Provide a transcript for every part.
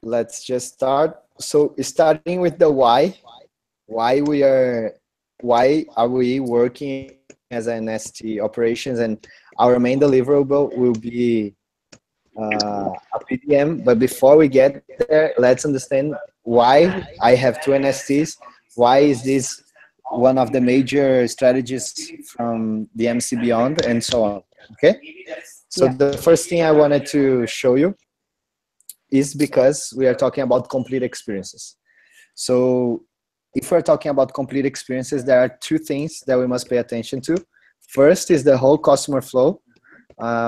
let's just start. So starting with the why are we working as an ST operations, and our main deliverable will be a PDM. But before we get there, let's understand why I have two NSTs. Why is this one of the major strategies from the MC Beyond, and so on. Okay. So Yeah. the first thing I wanted to show you is because we are talking about complete experiences. So if we're talking about complete experiences, there are two things that we must pay attention to. First is the whole customer flow,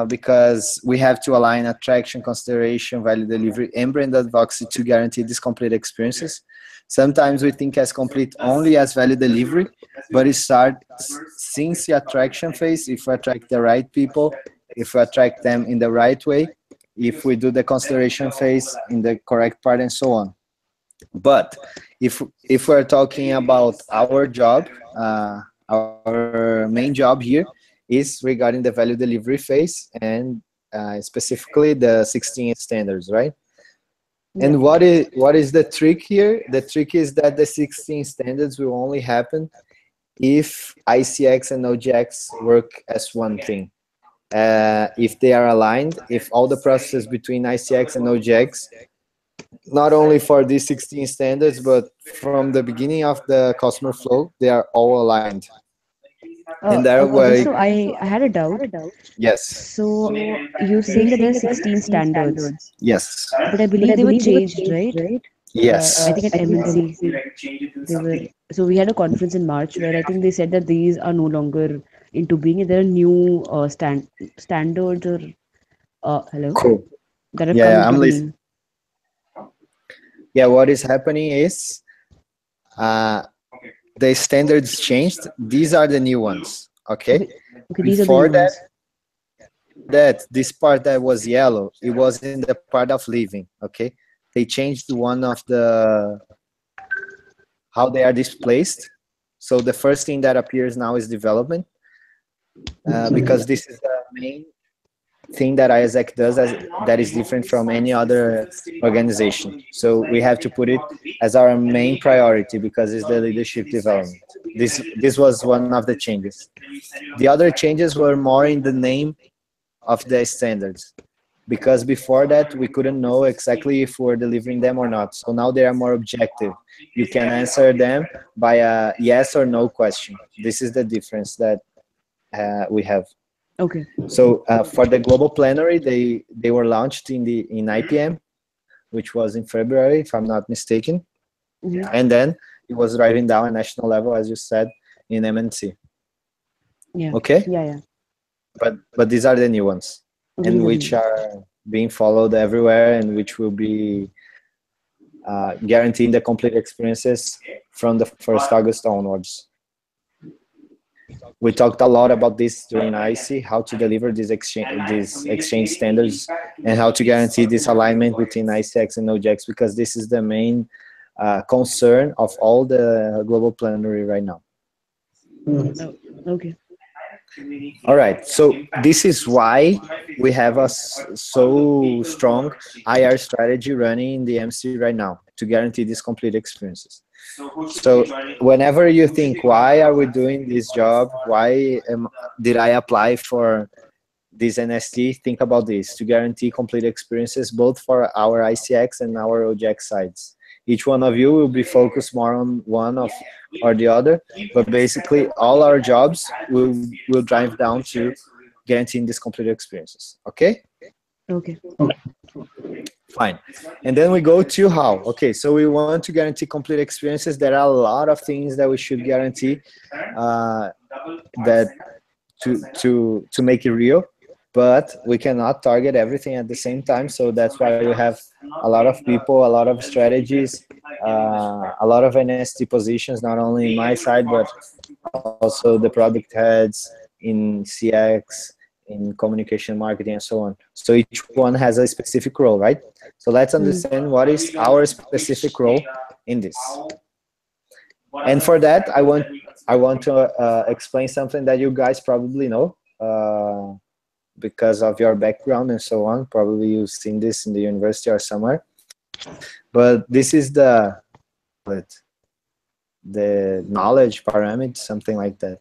because we have to align attraction, consideration, value delivery, and brand advocacy to guarantee these complete experiences. Sometimes we think as complete only as value delivery, but it starts since the attraction phase. If we attract the right people, if we attract them in the right way, if we do the consideration phase in the correct part, and so on. But if we're talking about our job, our main job here is regarding the value delivery phase, and specifically the 16 standards, right? Yeah. And what is the trick here? The trick is that the 16 standards will only happen if ICX and OGX work as one thing. If they are aligned, if all the processes between ICX and OGX, not only for these 16 standards, but from the beginning of the customer flow, they are all aligned. And that Okay, way, so I had a doubt. yes, So you're saying that there are 16 standards, yes, but I believe they were changed, right? yes. I think at MNC they were. So we had a conference in March where I think they said that these are no longer into being. There are new standards or hello Cool. that have come Yeah, into I'm listening. being. Yeah, what is happening is uh, the standards changed. These are the new ones. Okay. Okay, okay, these are the Before new that, ones. this part that was yellow, it was in the part of living. Okay. They changed one of the how they are displaced. So the first thing that appears now is development, because this is the main thing that ISAC does that is different from any other organization. So we have to put it as our main priority because it's the leadership development. This was one of the changes. The other changes were more in the name of the standards, because before that we couldn't know exactly if we're delivering them or not. So now they are more objective. You can answer them by a yes or no question. This is the difference that we have. Okay. So for the global plenary, they were launched in IPM, which was in February, if I'm not mistaken, Hmm. and then it was driving down at national level, as you said, in MNC. Yeah. Okay, Yeah. Yeah. but these are the new ones, Okay, these and are the which new ones. are being followed everywhere, and which will be guaranteeing the complete experiences from the 1st August onwards. We talked a lot about this during IC, how to deliver these exchange standards and how to guarantee this alignment between ICX and OGX, because this is the main concern of all the global plenary right now. Oh, okay. All right, so this is why we have a so strong IR strategy running in the MC right now to guarantee these complete experiences. So whenever you think, why are we doing this job? Did I apply for this NST? Think about this: to guarantee complete experiences both for our ICX and our OGX sides. Each one of you will be focused more on one of or the other, but basically all our jobs will drive down to guaranteeing these complete experiences. Okay? Okay. Fine. And then we go to how. Okay, so we want to guarantee complete experiences. There are a lot of things that we should guarantee that to make it real, but we cannot target everything at the same time. So that's why we have a lot of people, a lot of strategies, a lot of NST positions, not only in my side, but also the product heads in CX, in communication marketing, and so on. So each one has a specific role, right? So let's Mm. understand what is our specific role in this. And for that, I want to explain something that you guys probably know because of your background and so on. Probably you've seen this in the university or somewhere. But this is the knowledge pyramid, something like that.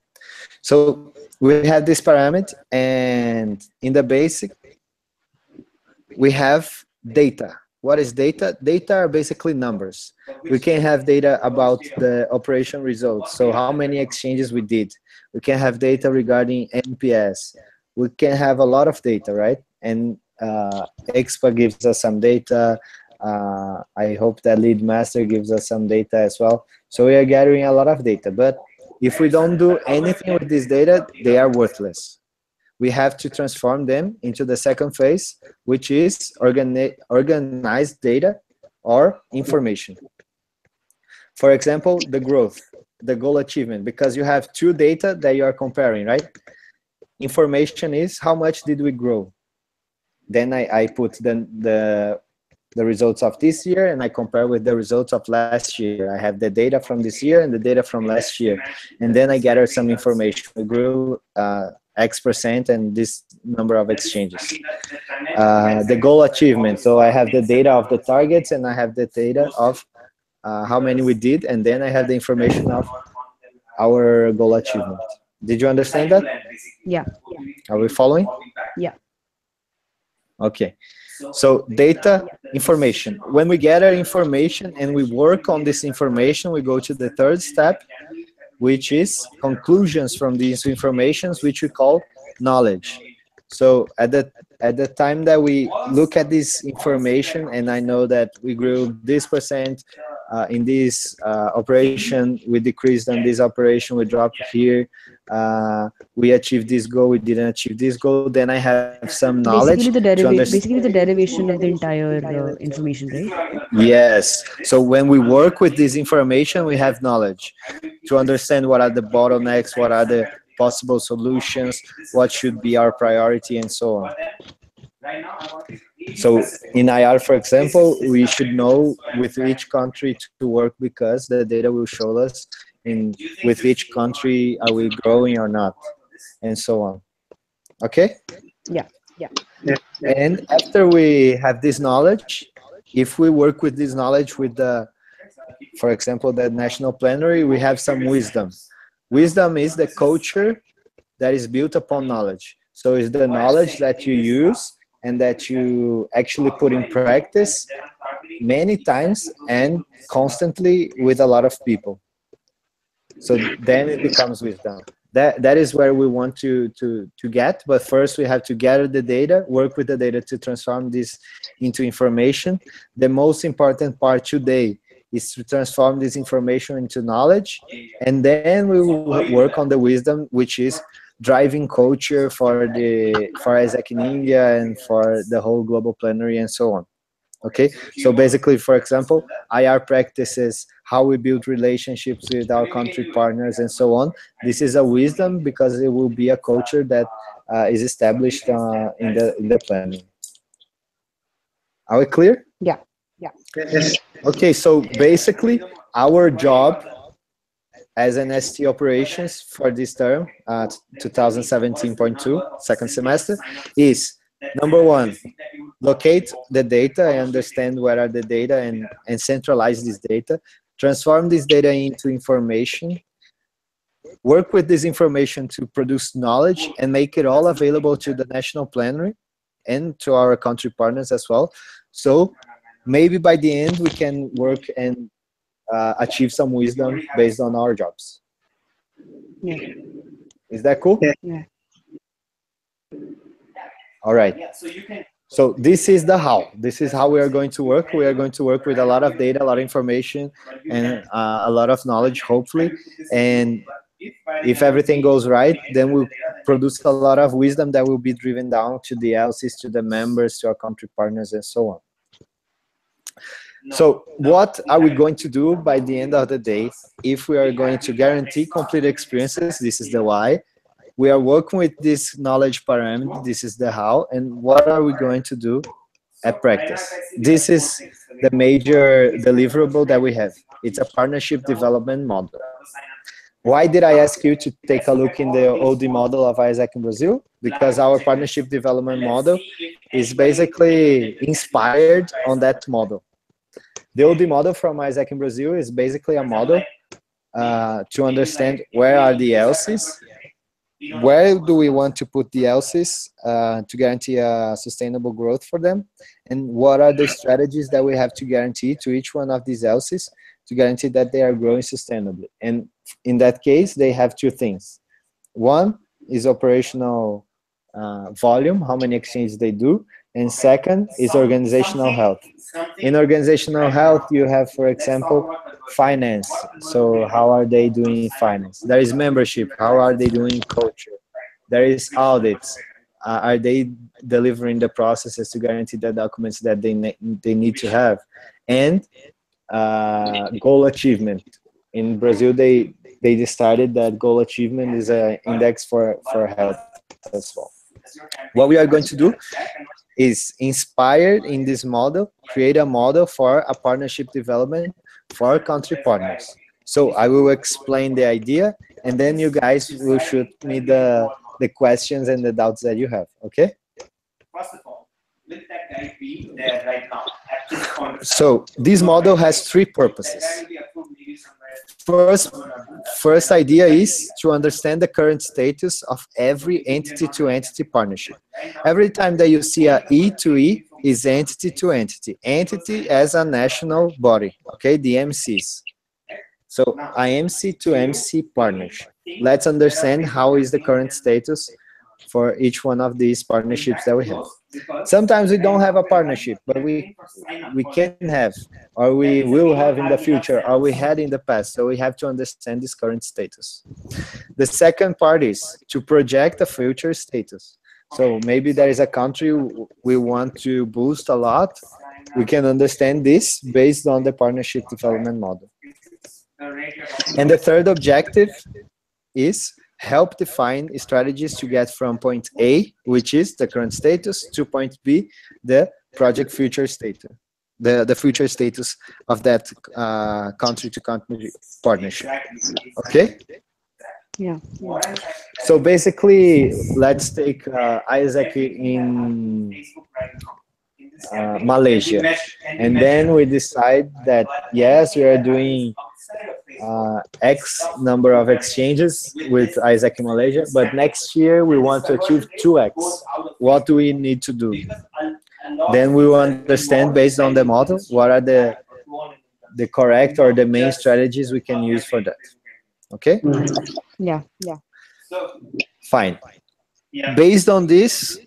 So we have this pyramid, and in the basic, we have data. What is data? Data are basically numbers. We can have data about the operation results. So how many exchanges we did. We can have data regarding NPS. We can have a lot of data, right? And Expa gives us some data. I hope that Lead Master gives us some data as well. So we are gathering a lot of data. But if we don't do anything with this data, they are worthless. We have to transform them into the second phase, which is organized data or information. For example, the growth, the goal achievement, because you have two data that you are comparing, right? Information is how much did we grow? Then I put the results of this year and I compare with the results of last year. I have the data from this year and the data from last year. And then I gather some information. We grew X% and this number of exchanges. The goal achievement. So I have the data of the targets and I have the data of how many we did. And then I have the information of our goal achievement. Did you understand that? Yeah. Are we following? Yeah. Okay. So data, information. When we gather information and we work on this information, we go to the third step, which is conclusions from these informations, which we call knowledge. So at the time that we look at this information, and I know that we grew this percent in this operation, we decreased on this operation, we dropped here, we achieved this goal, we didn't achieve this goal, then I have some knowledge to understand. Basically the derivation of the entire information, right? Yes. So when we work with this information, we have knowledge to understand what are the bottlenecks, what are the possible solutions, what should be our priority, and so on. So in IR, for example, we should know with which country to work because the data will show us in with which country are we growing or not, and so on. Okay? Yeah. And after we have this knowledge, if we work with this knowledge with the, for example, the national plenary, we have some wisdom. Wisdom is the culture that is built upon knowledge. So it's the knowledge that you use and that you actually put in practice many times and constantly with a lot of people. So then it becomes wisdom. That is where we want to get, but first we have to gather the data, work with the data to transform this into information. The most important part today is to transform this information into knowledge, and then we will work on the wisdom, which is driving culture for ISAC in India and for the whole global plenary and so on. Okay, so basically, for example, IR practices, how we build relationships with our country partners and so on. This is a wisdom because it will be a culture that is established in the planning. Are we clear? Yeah. Okay, so basically, our job as an ST operations for this term, 2017.2, second semester, is number one, locate the data and understand where are the data and centralize this data, transform this data into information, work with this information to produce knowledge and make it all available to the national plenary and to our country partners as well. So maybe by the end we can work and achieve some wisdom based on our jobs. Yeah. Is that cool? Yeah. All right. So this is the how. This is how we are going to work. We are going to work with a lot of data, a lot of information, and a lot of knowledge, hopefully. And if everything goes right, then we'll produce a lot of wisdom that will be driven down to the LCs, to the members, to our country partners, and so on. So what are we going to do by the end of the day if we are going to guarantee complete experiences? This is the why. We are working with this knowledge parameter. This is the how. And what are we going to do at practice? This is the major deliverable that we have. It's a partnership development model. Why did I ask you to take a look in the OD model of ISAC in Brazil? Because our partnership development model is basically inspired on that model. The OD model from Isaac in Brazil is basically a model to understand where are the else's, where do we want to put the else's to guarantee a sustainable growth for them, and what are the strategies that we have to guarantee to each one of these else's to guarantee that they are growing sustainably. And in that case, they have two things. One is operational volume, how many exchanges they do, and second is organizational health. In organizational health, you have, for example, finance. So how are they doing finance? There is membership. How are they doing culture? There is audits. Are they delivering the processes to guarantee the documents that they need to have? And goal achievement. In Brazil, they decided that goal achievement is an index for health as well. What we are going to do is, inspired in this model, create a model for a partnership development for country partners. So I will explain the idea, and then you guys will shoot me the questions and the doubts that you have, okay? So this model has three purposes. First idea is to understand the current status of every entity-to-entity partnership. Every time that you see a E to E is entity-to-entity. Entity as a national body, okay, the MCs. So a MC to MC partnership. Let's understand how is the current status for each one of these partnerships that we have. Sometimes we don't have a partnership, but we can have, or we will have in the future, or we had in the past. So we have to understand this current status. The second part is to project a future status. So maybe there is a country we want to boost a lot. We can understand this based on the partnership development model. And the third objective is help define strategies to get from point A, which is the current status, to point B, the project future status, the future status of that country-to-country partnership. Okay? Yeah. So basically, let's take Isaac in Malaysia, and then we decide that yes, we are doing X number of exchanges with Isaac in Malaysia, but next year we want to achieve 2X. What do we need to do? Then we will understand based on the model what are the correct or the main strategies we can use for that. Okay? Yeah. Fine. Based on this,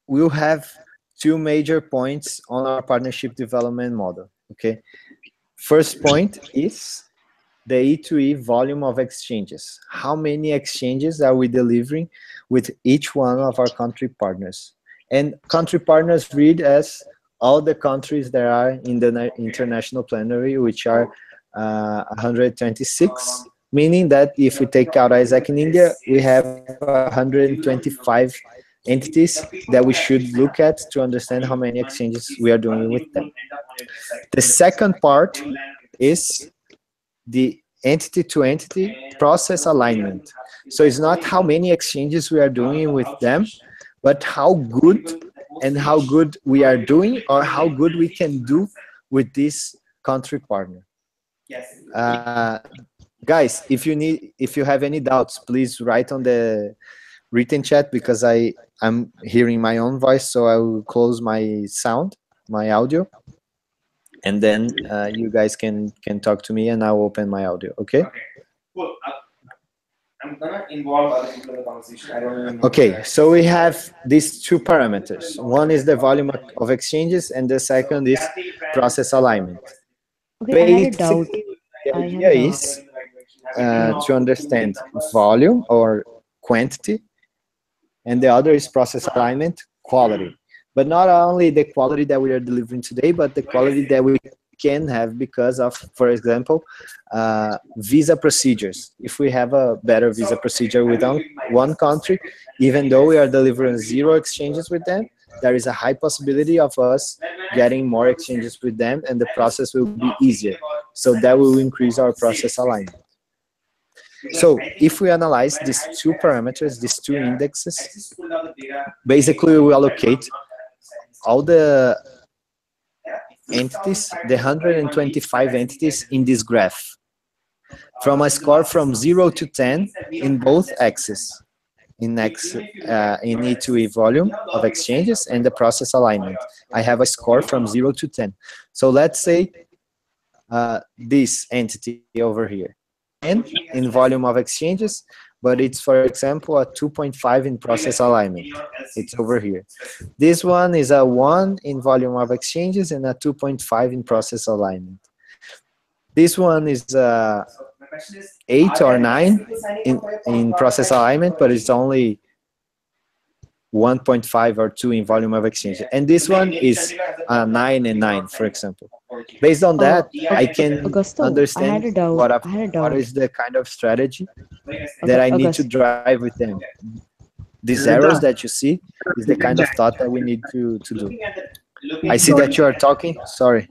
we'll have two major points on our partnership development model. Okay? First point is the E2E volume of exchanges. How many exchanges are we delivering with each one of our country partners? And country partners read as all the countries that are in the international plenary, which are 126, meaning that if we take out Isaac in India, we have 125 entities that we should look at to understand how many exchanges we are doing with them. The second part is the entity-to-entity process alignment. So it's not how many exchanges we are doing with them, but how good we are doing, or how good we can do with this country partner. Guys, if you have any doubts, please write on the written chat, because I'm hearing my own voice, so I will close my sound, my audio, and then you guys can talk to me, and I'll open my audio. Okay? Cool. I'm gonna involve other people in the conversation. I don't know. Okay, so we have these two parameters. One is the volume of exchanges, and the second is process alignment. Okay, I had a doubt. The idea is to understand volume or quantity, and the other is process alignment, quality. But not only the quality that we are delivering today, but the quality that we can have because of, for example, visa procedures. If we have a better visa procedure within one country, even though we are delivering 0 exchanges with them, there is a high possibility of us getting more exchanges with them, and the process will be easier. So that will increase our process alignment. So if we analyze these two parameters, these two indexes, basically we allocate all the entities, the 125 entities in this graph, from a score from 0 to 10 in both axes, in E2E volume of exchanges and the process alignment. I have a score from 0 to 10. So let's say this entity over here, 10 in volume of exchanges, but it's, for example, a 2.5 in process alignment. It's over here. This one is a 1 in volume of exchanges and a 2.5 in process alignment. This one is 8 or 9 in process alignment, but it's only 1.5 or 2 in volume of exchange. And this one is 9 and 9, for example. Based on that, I can Augusto, understand what is the kind of strategy that I need to drive with them. These arrows that you see is the kind of thought that we need to do. I see that you are talking. Sorry.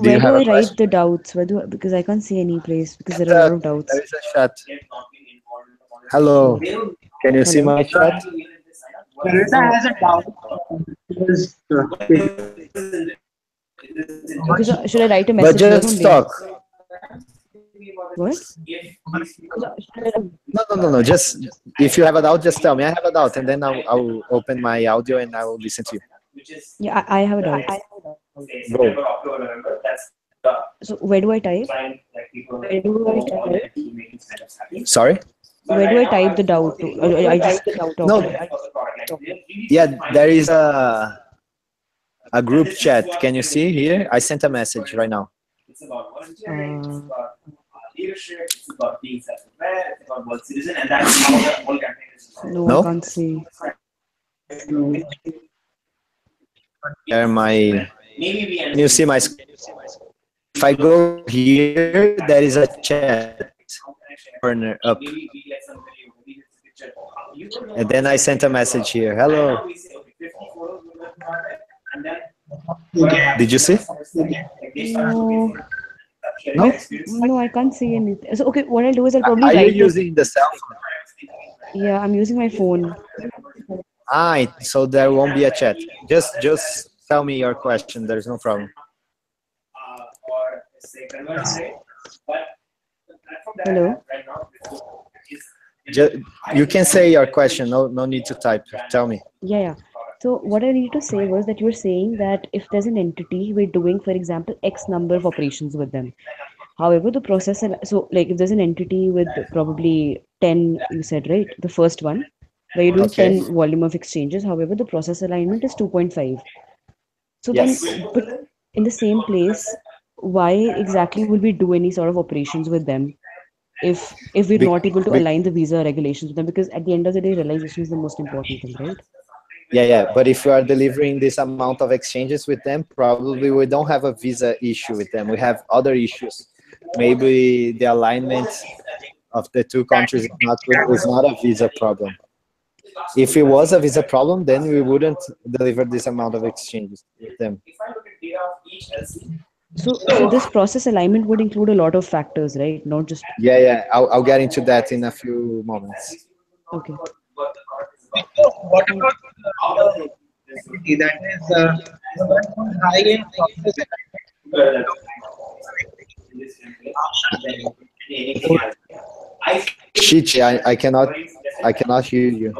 Where do I write the doubts? Because I can't see any place because there are a lot of doubts. There is a chat. Hello. Can you see my chat? Clarita has a doubt. Okay, so should I write a But message here just only? talk. What? No. Just if you have a doubt, just tell me. I have a doubt, and then I'll open my audio and I will listen to you. Yeah, I have a doubt. Go. So where do I type? Sorry? Where do I type the doubt to? I just talk. No. Yeah, there is a group chat. Can you see here? I sent a message right now. It's about volunteering, it's about leadership, it's about being self-aware, it's about world citizen, and that's how the whole campaign is. No, I can't see. There my. Maybe we Can you see my screen? If I go here, there is a chat corner up. And then I sent a message here. Hello. Did you see? No. No? No, I can't see anything. So okay, what I'll do is I'll probably Are you write it. using the cell phone? Yeah, I'm using my phone. So there won't be a chat. Just tell me your question. There's no problem. Hello. You can say your question. No need to type. Tell me. Yeah. So what I need to say was that you were saying that if there's an entity, we're doing, for example, X number of operations with them. However, the process, so like if there's an entity with probably 10, you said, right? The first one, where you're doing Okay. 10 volume of exchanges. However, the process alignment is 2.5. So Yes. then, but in the same place, why exactly will we do any sort of operations with them if we're not able to align the visa regulations with them? Because at the end of the day, realization is the most important thing, right? Yeah. But if you are delivering this amount of exchanges with them, probably we don't have a visa issue with them. We have other issues. Maybe the alignment of the two countries is not good. It's not a visa problem. If it was a visa problem, then we wouldn't deliver this amount of exchanges with them. So this process alignment would include a lot of factors, right? Not just. Yeah. I'll get into that in a few moments. Okay. What about entity that is high in process Shichi, I cannot hear you.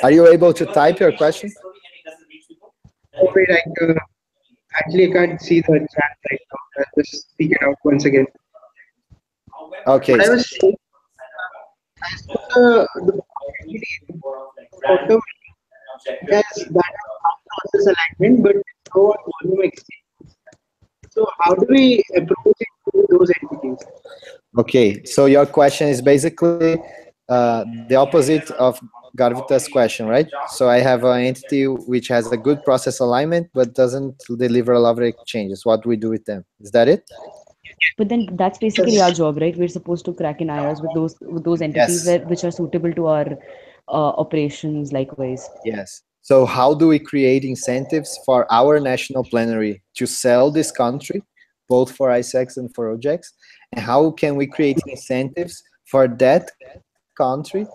Are you able to type your question? Wait, actually I can't see the chat right now. I'll just speak it out once again. Okay. What I was saying, the photo has that process alignment, but no volume exchange. So how do we approach it to those entities? Okay, so your question is basically the opposite of Garvita's question, right? So I have an entity which has a good process alignment but doesn't deliver a lot of exchanges. What do we do with them? Is that it? But then that's basically our job, right? We're supposed to crack in IRs with those entities Yes. which are suitable to our operations likewise. Yes. So how do we create incentives for our national plenary to sell this country, both for ISEX and for OJEX? And how can we create incentives for that country,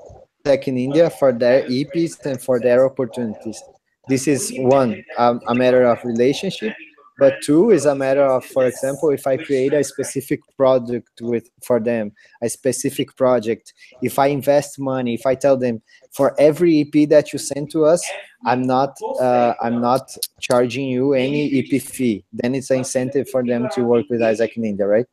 like in India, for their EPs and for their opportunities? This is one, a matter of relationship, but two is a matter of, for example, if I create a specific product with for them, a specific project, if I invest money, if I tell them for every EP that you send to us, I'm not charging you any EP fee, then it's an incentive for them to work with Isaac Ninja, right?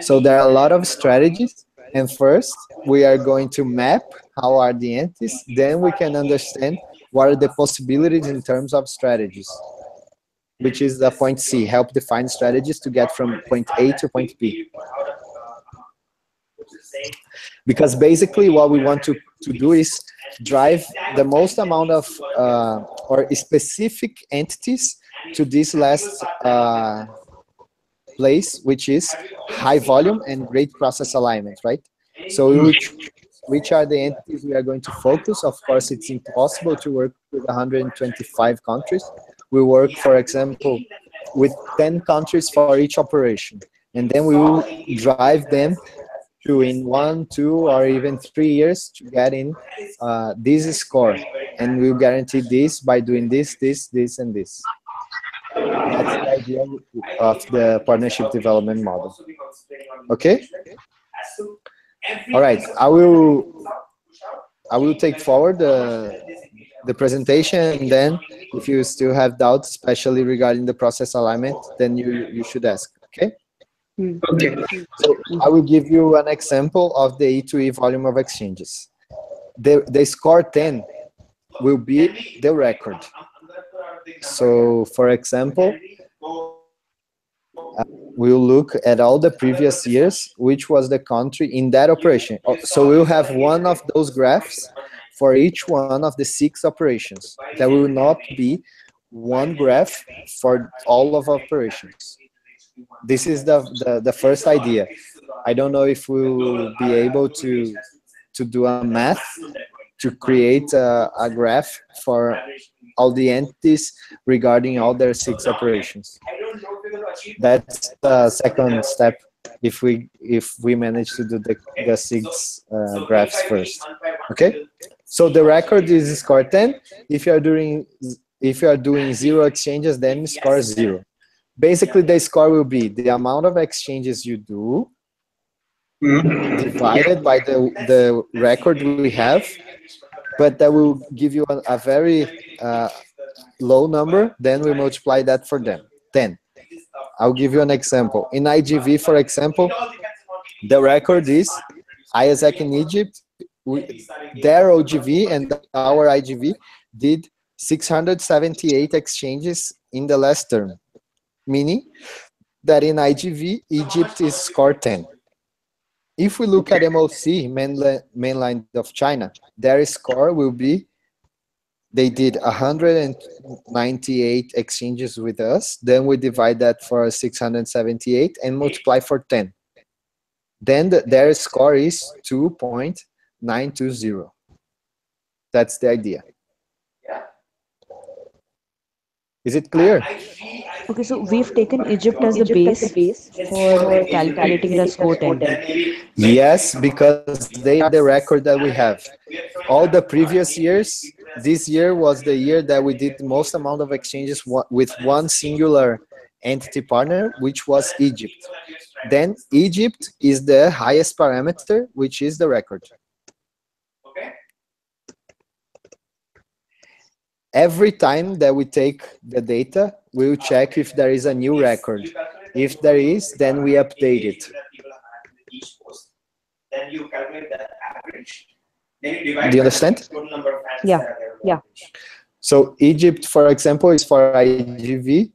So there are a lot of strategies, and first we are going to map how are the entities, then we can understand what are the possibilities in terms of strategies, which is the point C, help define strategies to get from point A to point B. Because basically what we want to do is drive the most amount of or specific entities to this last place, which is high volume and great process alignment, right? So we will choose which are the entities we are going to focus. Of course, it's impossible to work with 125 countries. We work, for example, with 10 countries for each operation, and then we will drive them to in 1, 2, or even 3 years to get in this score, and we'll guarantee this by doing this, this, this, and this. That's the idea of the partnership development model. Okay. All right. I will take forward the presentation, and then if you still have doubts, especially regarding the process alignment, then you should ask. Okay. Okay. So I will give you an example of the E2E volume of exchanges. The score 10 will be the record. So for example, we'll look at all the previous years, which was the country in that operation. So we'll have one of those graphs for each one of the 6 operations. There will not be one graph for all of operations. This is the first idea. I don't know if we'll be able to do a math to create a graph for all the entities regarding all their 6 operations. That's the second step if we manage to do the 6 graphs first. Okay, so the record is score 10. If you are doing 0 exchanges, then score 0. Basically, the score will be the amount of exchanges you do divided by the record we have, but that will give you a very low number. Then we multiply that for them. 10. I'll give you an example. In IGV, for example, the record is Isaac in Egypt. Their OGV and our IGV did 678 exchanges in the last term, meaning that in IGV, Egypt is score 10. If we look at MOC, mainland of China, their score will be, they did 198 exchanges with us. Then we divide that for 678 and multiply for 10. Then their score is 2.920. That's the idea. Is it clear? Okay, so we've taken Egypt as the base for calculating the score 10. Yes, because they are the record that we have. All the previous years, this year was the year that we did the most amount of exchanges with one singular entity partner, which was Egypt. Then Egypt is the highest parameter, which is the record. Every time that we take the data, we'll check if there is a new record. If there is, then we update it. Then you calculate the average. Do you understand? Yeah, yeah. So Egypt, for example, is for IGV,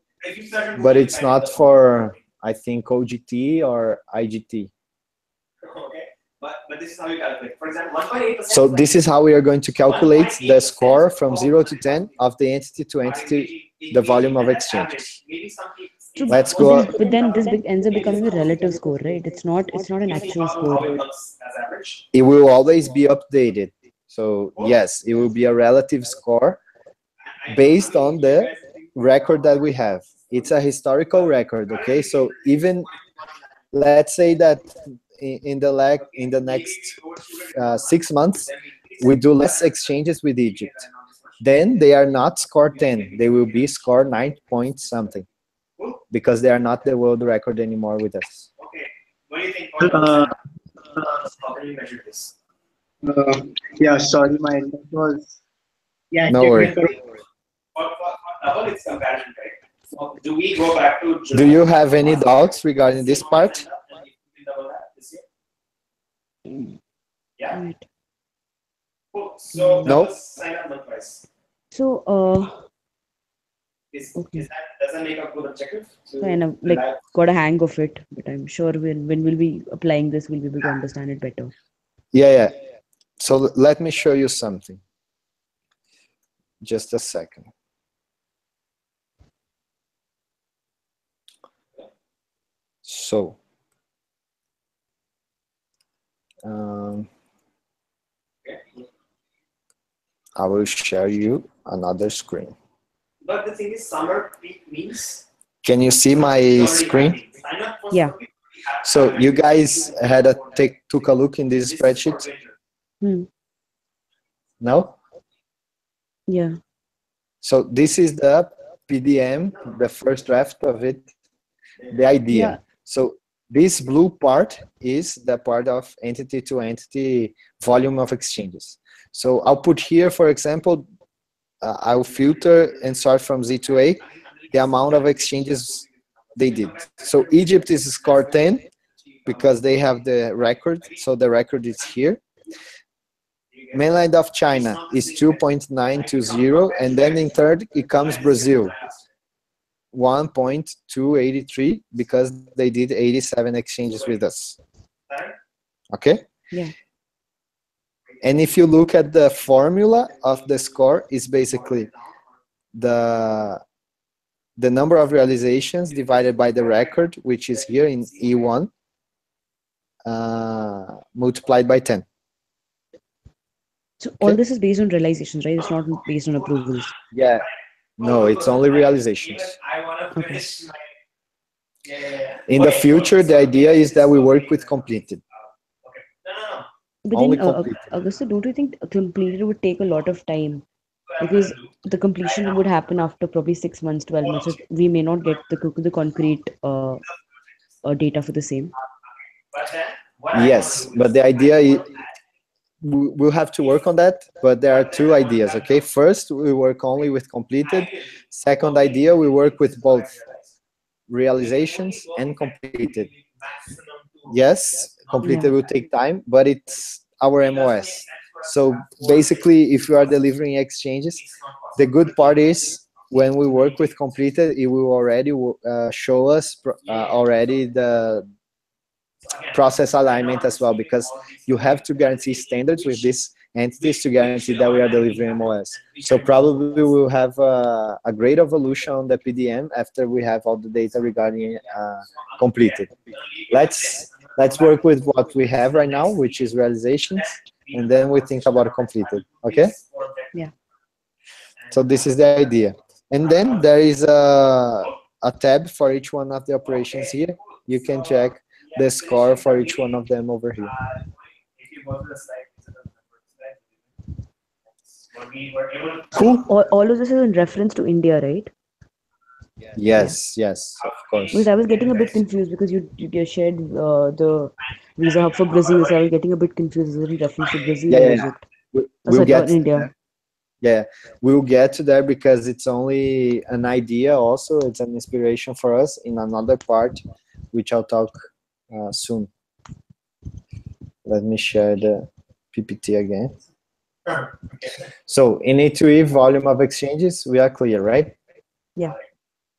but it's not for, I think, OGT or IGT. But this is how you calculate. For example, 1.8%. So this is how we are going to calculate the score from 0 to 10 of the entity to entity, the volume of exchanges. So, Let's go. but then this ends up becoming a relative score, right? It's not an actual score. It will always be updated. So yes, it will be a relative score based on the record that we have. It's a historical record, okay? So even, let's say that in the next 6 months, we do less exchanges with Egypt. then they are not score 10. They will be score 9 point something because they are not the world record anymore with us. Okay. What do you think? Uh, How can we measure this? uh, yeah, sorry, my internet was, yeah, No worry. technical. For double, it's comparison, right? So do we go back to Do you have any doubts regarding this part? and if we double that this year? Yeah. Right. Cool. So No. double sign up month price. So, Is okay. does that make a good objective? To Kind of like got a hang of it, but I'm sure when we'll be applying this, we'll be able to understand it better. Yeah. So let me show you something. Just a second. So, I will share you another screen. But the thing is, summer peak means Can you see my screen? sign up for Yeah. summer peak. So you guys took a look in this spreadsheet? Hmm. No? Yeah. So this is the PDM, the first draft of it, the idea. Yeah. So this blue part is the part of entity to entity volume of exchanges. So I'll put here, for example, I'll filter and sort from Z to A the amount of exchanges they did. So Egypt is score 10 because they have the record. So the record is here. Mainland of China is 2.920, and then in third it comes Brazil, 1.283 because they did 87 exchanges with us. Okay? Yeah. And if you look at the formula of the score, is basically the number of realizations divided by the record, which is here in E1, multiplied by 10. So all this is based on realizations, right? It's not based on approvals. Yeah. No, it's only realizations. I want to Okay. finish my. In the future, the idea is that we work with completed. Okay. No. But Only then, completed. Augusto, don't you think completed would take a lot of time? Because the completion would happen after probably 6 months, 12 months. So we may not get the concrete data for the same. But then, Yes, but the idea is we'll have to work on that, but there are two ideas, okay? First, we work only with completed. Second idea, we work with both realizations and completed. Yes, completed Yeah. will take time, but it's our MOS. So basically, if you are delivering exchanges, the good part is when we work with completed, it will already show us already the process alignment as well, because you have to guarantee standards with these entities to guarantee that we are delivering MOS. So probably we'll have a great evolution on the PDM after we have all the data regarding completed. Let's work with what we have right now, which is realizations, and then we think about completed. Okay? Yeah. So this is the idea. And then there is a tab for each one of the operations here. You can check the score for each one of them over here. Cool. All of this is in reference to India, right? Yes, of course. Because I was getting a bit confused because you shared the visa hub for Brazil, so I was getting a bit confused. Is it in reference to Brazil or Yeah. Egypt? We'll Sorry, get or India. Yeah, we'll get to that because it's only an idea also. It's an inspiration for us in another part, which I'll talk soon. Let me share the PPT again. So in E2E volume of exchanges, we are clear, right? Yeah.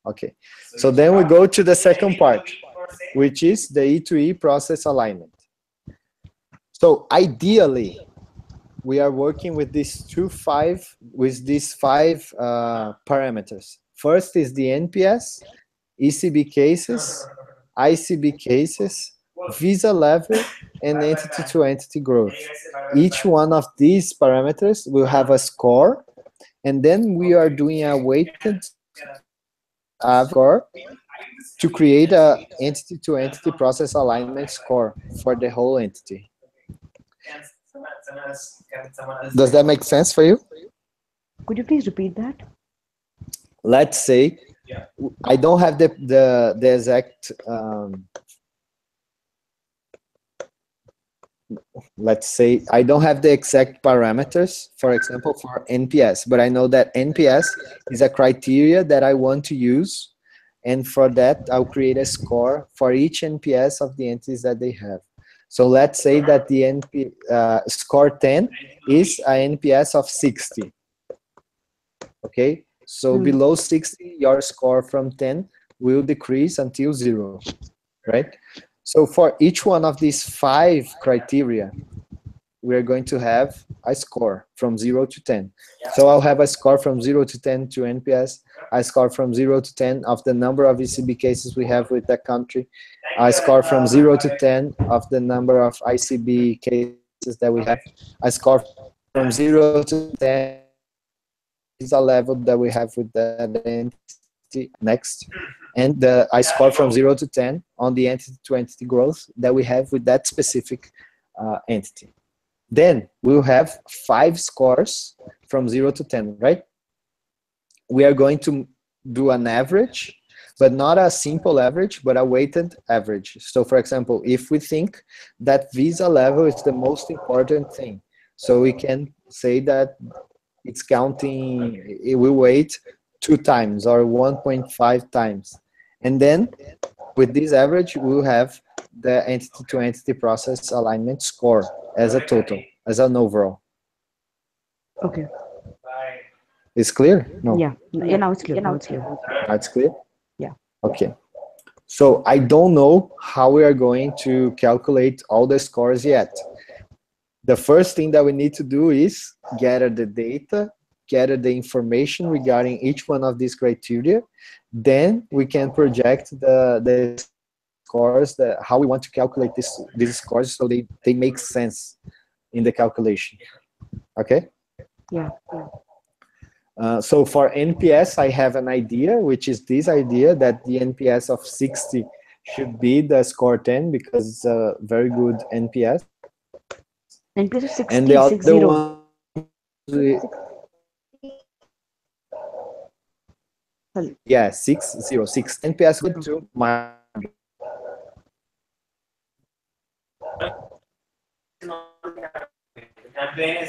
Okay. So then we go to the second part, which is the E2E process alignment. So ideally, we are working with these five parameters. First is the NPS, ECB cases, ICB cases, visa level, and entity-to-entity growth. Each one of these parameters will have a score, and then we are doing a weighted average score to create a entity-to-entity process alignment score for the whole entity. Does that make sense for you? Could you please repeat that? Let's say I don't have the exact let's say I don't have the exact parameters, for example, for NPS, but I know that NPS is a criteria that I want to use. And for that, I'll create a score for each NPS of the entities that they have. So let's say that the score 10 is an NPS of 60. Okay, so below 60, your score from 10 will decrease until 0, right? So for each one of these 5 criteria, we're going to have a score from 0 to 10. So I'll have a score from 0 to 10 to NPS, a score from 0 to 10 of the number of ECB cases we have with that country, a score from 0 to 10 of the number of ICB cases that we have, a score from 0 to 10 is a level that we have with that entity next, and I score from 0 to 10 on the entity to entity growth that we have with that specific entity. Then we'll have 5 scores from 0 to 10, right? We are going to do an average, but not a simple average, but a weighted average. So for example, if we think that visa level is the most important thing, so we can say that it's counting, it will weight 2 times or 1.5 times. And then with this average, we'll have the entity to entity process alignment score as a total, as an overall. Okay. It's clear? No. Yeah. Yeah. Now it's clear. Now it's clear. That's clear? Yeah. Okay. So I don't know how we are going to calculate all the scores yet. The first thing that we need to do is gather the data, gather the information regarding each one of these criteria. Then we can project the scores, how we want to calculate these scores so they make sense in the calculation. Okay? Yeah. So for NPS, I have an idea, which is this idea that the NPS of 60 should be the score 10 because it's a very good NPS. NPS of 60, And the other 60. one, yeah, 606 NPS good to my.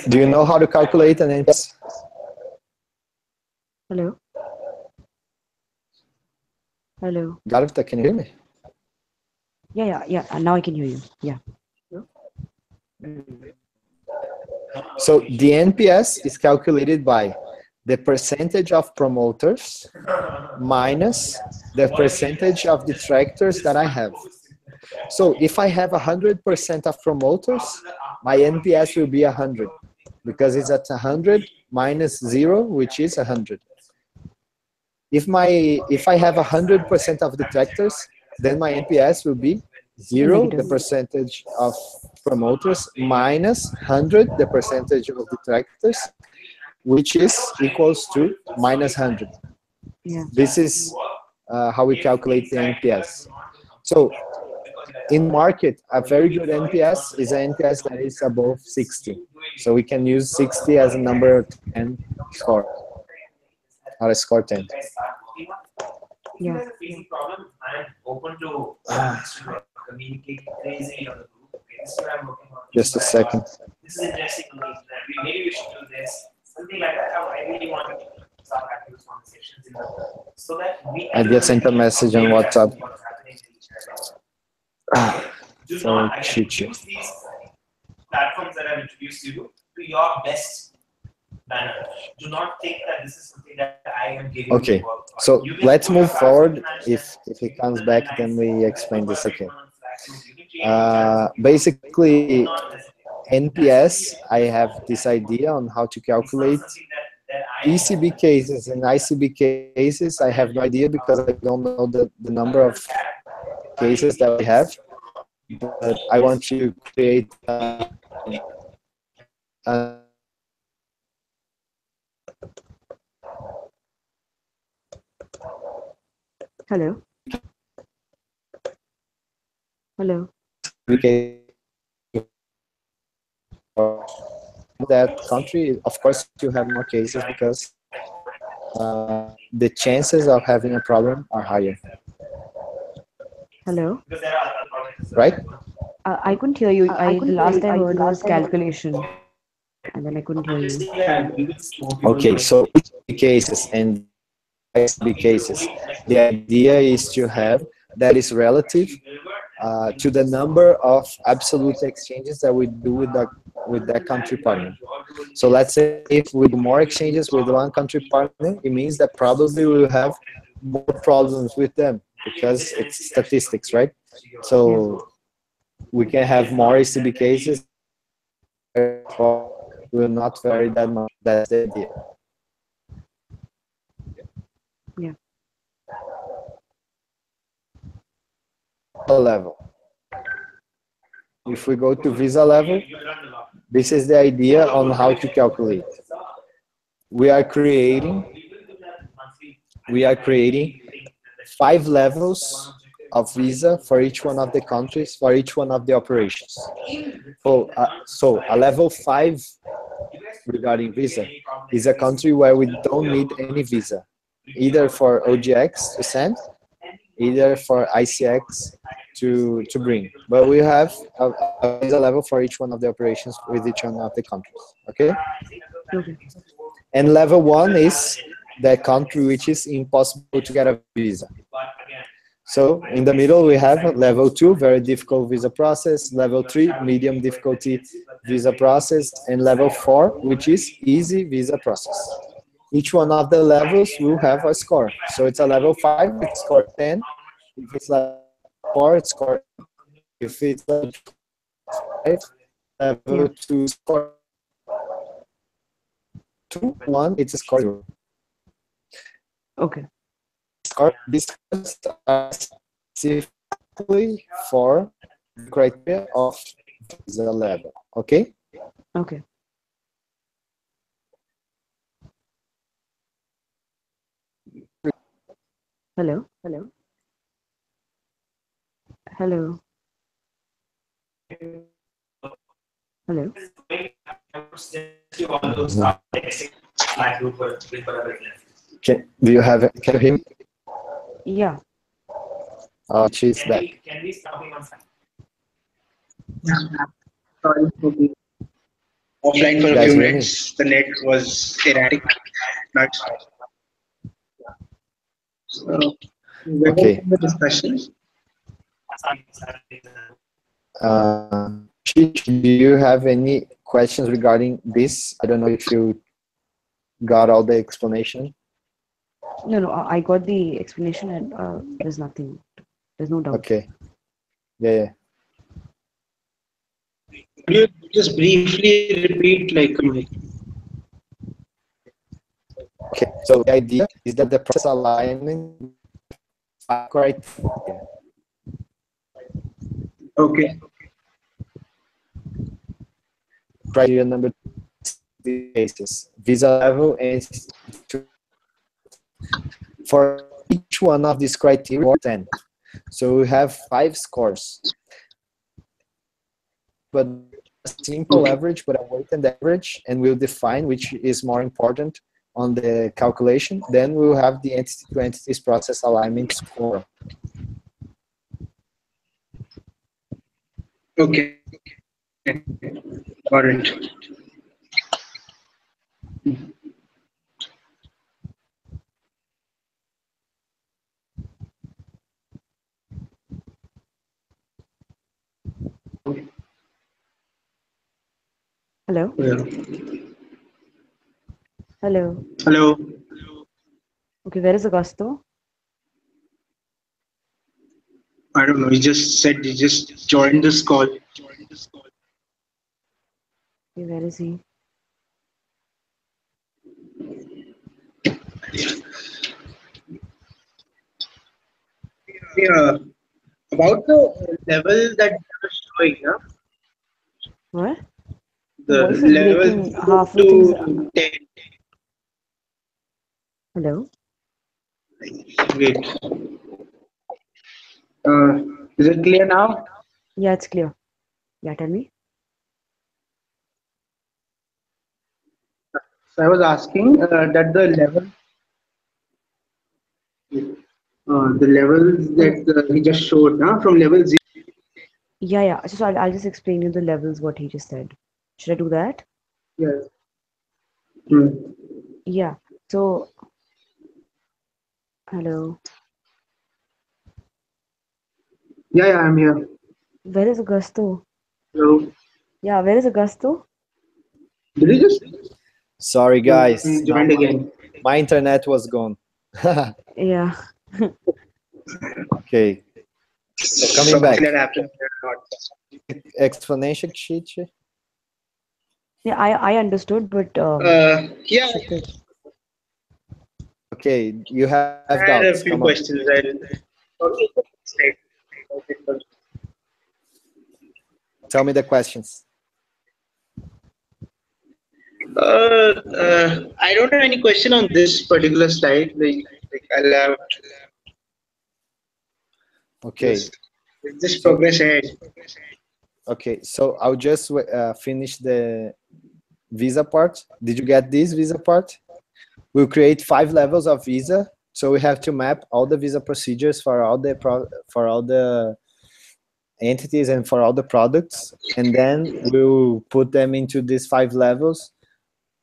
Do you know how to calculate an NPS? Hello. Hello. Garvita, can you hear me? Yeah. Now I can hear you. Yeah. So the NPS is calculated by the percentage of promoters minus the percentage of detractors that I have. So if I have 100% of promoters, my NPS will be 100 because it's at 100 minus 0, which is 100. If I have 100% of detractors, then my NPS will be 0, the percentage of promoters, minus 100, the percentage of detractors, which is equals to minus 100. Yeah. This is how we calculate the NPS. So in market, a very good NPS is an NPS that is above 60. So we can use 60 as a number 10 score, or a score 10. Yeah. Problem, I'm open to communicate crazy on the group. Okay, this is what I'm working on. Just a second. This is interesting to me. Maybe we should do this. Something like that. I really want to start having these conversations in the group so that we. I just sent a message on WhatsApp. What's happening to each other. Do So not cheat you. use these platforms that I've introduced you to your best manner. Do not think that this is something that I am giving okay, you work. So let's move forward. If he comes back, then we explain this again. Basically, NPS, I have this idea on how to calculate ECB cases and ICB cases. I have no idea because I don't know the number of cases that we have. But I want to create Hello. Hello. that country, of course you have more cases because the chances of having a problem are higher, Hello. right? I couldn't hear you. The last I heard was calculation, and then I couldn't hear you. Okay, so each cases and ICB cases, the idea is to have that is relative to the number of absolute exchanges that we do with that country partner. So let's say if we do more exchanges with one country partner, it means that probably we will have more problems with them because it's statistics, right? Yeah. So we can have more ECB cases, therefore will not vary that much. That's the idea. Yeah. Level. If we go to visa level, this is the idea on how to calculate. We are creating we are creating 5 levels of visa for each one of the countries, for each one of the operations. So a level 5 regarding visa is a country where we don't need any visa, either for OGX to send, either for ICX to bring. But we have a visa level for each one of the operations with each one of the countries. Okay? Okay. And level 1 is the country which is impossible to get a visa. So in the middle we have level 2, very difficult visa process, level 3, medium difficulty visa process, and level 4, which is easy visa process. Each one of the levels will have a score. So it's a level 5, it's score 10. If it's level 4, it's score 8. If it's level 5, Yeah. level 2 score 2, 1, it's a score 0. Okay. These scores are specifically for the criteria of visa level. Okay? Okay. Hello. Hello. Hello. Hello. Do you have can you hear me? Yeah. She's back. Yeah. Sorry for being offline for You a guys few hear me? minutes. The net was erratic. Not sure. So, where was Okay. the discussion? Do you have any questions regarding this? I don't know if you got all the explanation. No, no. I got the explanation, and there's nothing. There's no doubt. Okay. Yeah. Could you just briefly repeat, Okay. So the idea is that the process alignment criteria. okay, Criteria number 2 cases, visa level and for each one of these criteria 10. So we have 5 scores. But a simple average, but a weighted average, and we'll define which is more important on the calculation. Then we'll have the entity to entities process alignment score. okay, got it. Hello. Yeah. Hello. Hello. Okay. Where is Augusto? I don't know. You just said you just joined this call. Okay, where is he? Yeah. About the level that you're showing, yeah? What? Your The voice is level breaking 0 halfway things. to 10. Hello. Wait. Is it clear now? Yeah, it's clear. Yeah, tell me. So I was asking that the levels that he just showed from level 0. Yeah, yeah. So I'll just explain you the levels what he just said. Should I do that? Yes. Hmm. Yeah. So hello. Yeah, yeah, I'm here. Where is Augusto? Hello. Yeah, where is Augusto? Did you just Sorry, guys. he Now joined again? my internet was gone. Yeah. Okay. So coming Something back. that happened. Explanation sheet. Yeah, I understood, but Yeah, Kshitij. Okay, you have I doubts. had a Come few on. questions. Okay, Tell me the questions. I don't have any question on this particular slide. Like I'll have Okay. just So progress ahead. okay. So I'll just finish the visa part. Did you get this visa part? We'll create 5 levels of visa. So we have to map all the visa procedures for all the for all the entities and for all the products, and then we'll put them into these 5 levels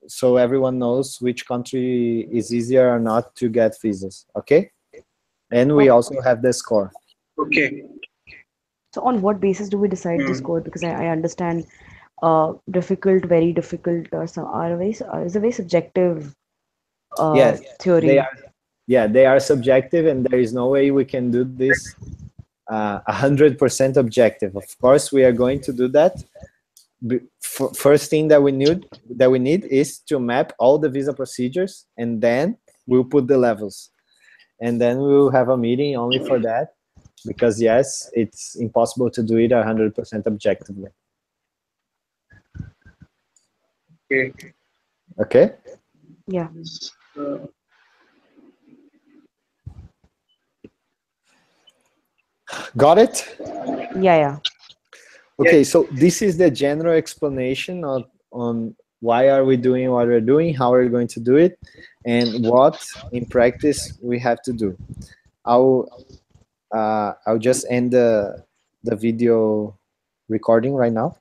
so everyone knows which country is easier or not to get visas. Okay, and we also have the score. Okay. So on what basis do we decide the Hmm. score? Because I understand difficult, very difficult, or some are very is a very subjective Yes, they theory. are. Yeah, they are subjective, and there is no way we can do this 100% objective. Of course, we are going to do that. First thing that we need is to map all the visa procedures, and then we'll put the levels, and then we'll have a meeting only for that, because yes, it's impossible to do it 100% objectively. Okay. Okay, Yeah. Uh, got it. Yeah, yeah. Okay, so this is the general explanation on why are we doing what we're doing, how are we going to do it, and what in practice we have to do. I'll just end the video recording right now.